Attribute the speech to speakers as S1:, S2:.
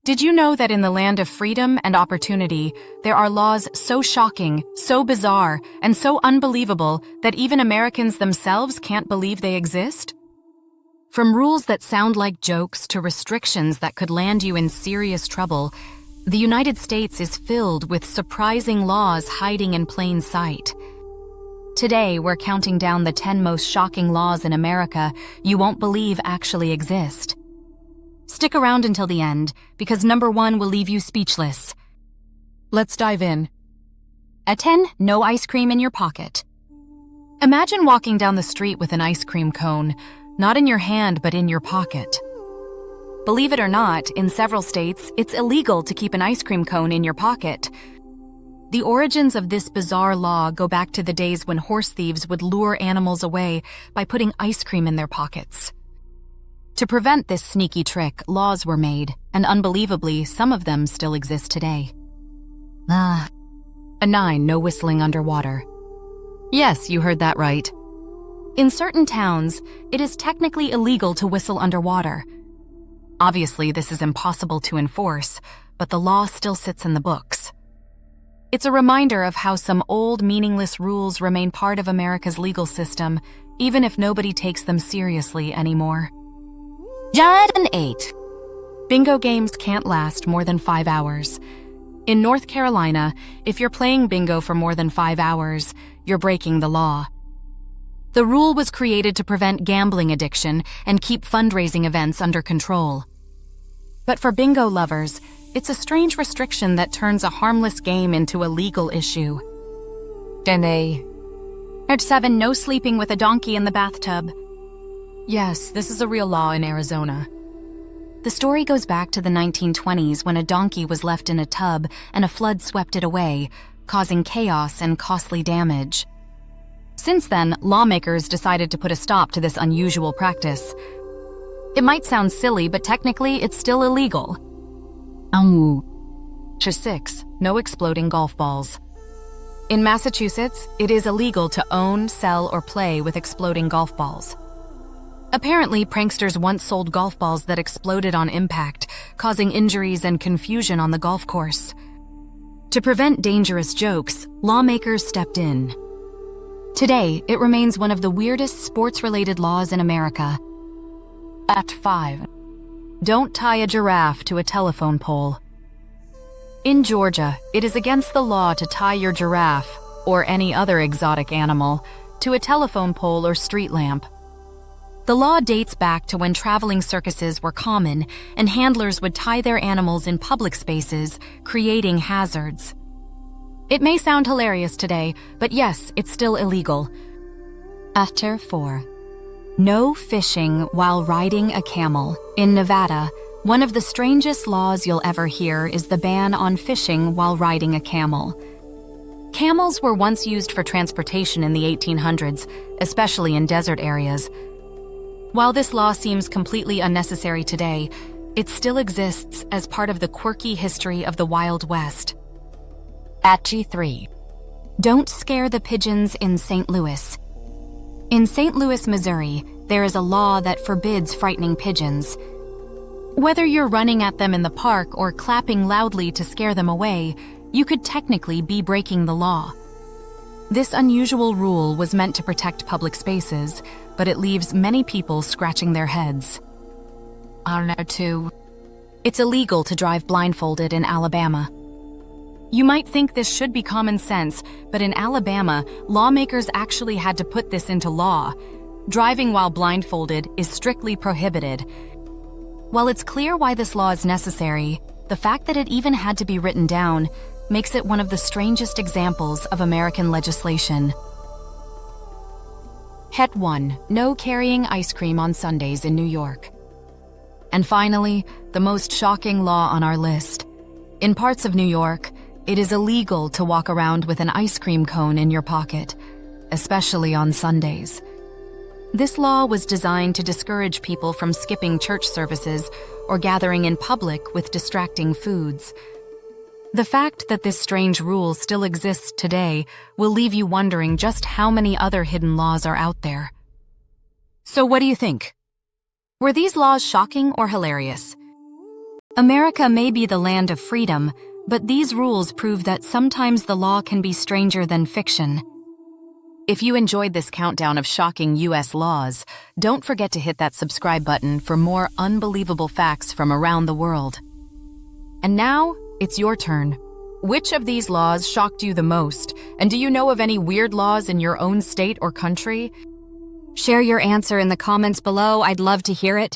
S1: Did you know that in the land of freedom and opportunity, there are laws so shocking, so bizarre, and so unbelievable that even Americans themselves can't believe they exist? From rules that sound like jokes to restrictions that could land you in serious trouble, the United States is filled with surprising laws hiding in plain sight. Today, we're counting down the 10 most shocking laws in America you won't believe actually exist. Stick around until the end, because number 1 will leave you speechless. Let's dive in. At 10, no ice cream in your pocket. Imagine walking down the street with an ice cream cone, not in your hand but in your pocket. Believe it or not, in several states, it's illegal to keep an ice cream cone in your pocket. The origins of this bizarre law go back to the days when horse thieves would lure animals away by putting ice cream in their pockets. To prevent this sneaky trick, laws were made, and unbelievably, some of them still exist today. A 9, no whistling underwater. Yes, you heard that right. In certain towns, it is technically illegal to whistle underwater. Obviously, this is impossible to enforce, but the law still sits in the books. It's a reminder of how some old, meaningless rules remain part of America's legal system, even if nobody takes them seriously anymore. John 8. Bingo games can't last more than 5 hours. In North Carolina, if you're playing bingo for more than 5 hours, you're breaking the law. The rule was created to prevent gambling addiction and keep fundraising events under control. But for bingo lovers, it's a strange restriction that turns a harmless game into a legal issue. At 7, no sleeping with a donkey in the bathtub. Yes, this is a real law in Arizona. The story goes back to the 1920s when a donkey was left in a tub and a flood swept it away, causing chaos and costly damage. Since then, lawmakers decided to put a stop to this unusual practice. It might sound silly, but technically it's still illegal. 6, no exploding golf balls. In Massachusetts, it is illegal to own, sell, or play with exploding golf balls. Apparently, pranksters once sold golf balls that exploded on impact, causing injuries and confusion on the golf course. To prevent dangerous jokes, lawmakers stepped in. Today, it remains one of the weirdest sports-related laws in America. At 5, don't tie a giraffe to a telephone pole. In Georgia, it is against the law to tie your giraffe, or any other exotic animal, to a telephone pole or street lamp. The law dates back to when traveling circuses were common and handlers would tie their animals in public spaces, creating hazards. It may sound hilarious today, but yes, it's still illegal. After 4, no fishing while riding a camel. In Nevada, one of the strangest laws you'll ever hear is the ban on fishing while riding a camel. Camels were once used for transportation in the 1800s, especially in desert areas. While this law seems completely unnecessary today, it still exists as part of the quirky history of the Wild West. At G3, don't scare the pigeons in St. Louis. In St. Louis, Missouri, there is a law that forbids frightening pigeons. Whether you're running at them in the park or clapping loudly to scare them away, you could technically be breaking the law. This unusual rule was meant to protect public spaces, but it leaves many people scratching their heads. 2. It's illegal to drive blindfolded in Alabama. You might think this should be common sense, but in Alabama, lawmakers actually had to put this into law. Driving while blindfolded is strictly prohibited. While it's clear why this law is necessary, the fact that it even had to be written down makes it one of the strangest examples of American legislation. Het 1, no carrying ice cream on Sundays in New York. And finally, the most shocking law on our list. In parts of New York, it is illegal to walk around with an ice cream cone in your pocket, especially on Sundays. This law was designed to discourage people from skipping church services or gathering in public with distracting foods. The fact that this strange rule still exists today will leave you wondering just how many other hidden laws are out there. So what do you think? Were these laws shocking or hilarious? America may be the land of freedom, but these rules prove that sometimes the law can be stranger than fiction. If you enjoyed this countdown of shocking U.S. laws, don't forget to hit that subscribe button for more unbelievable facts from around the world. And now, it's your turn. Which of these laws shocked you the most? And do you know of any weird laws in your own state or country? Share your answer in the comments below. I'd love to hear it.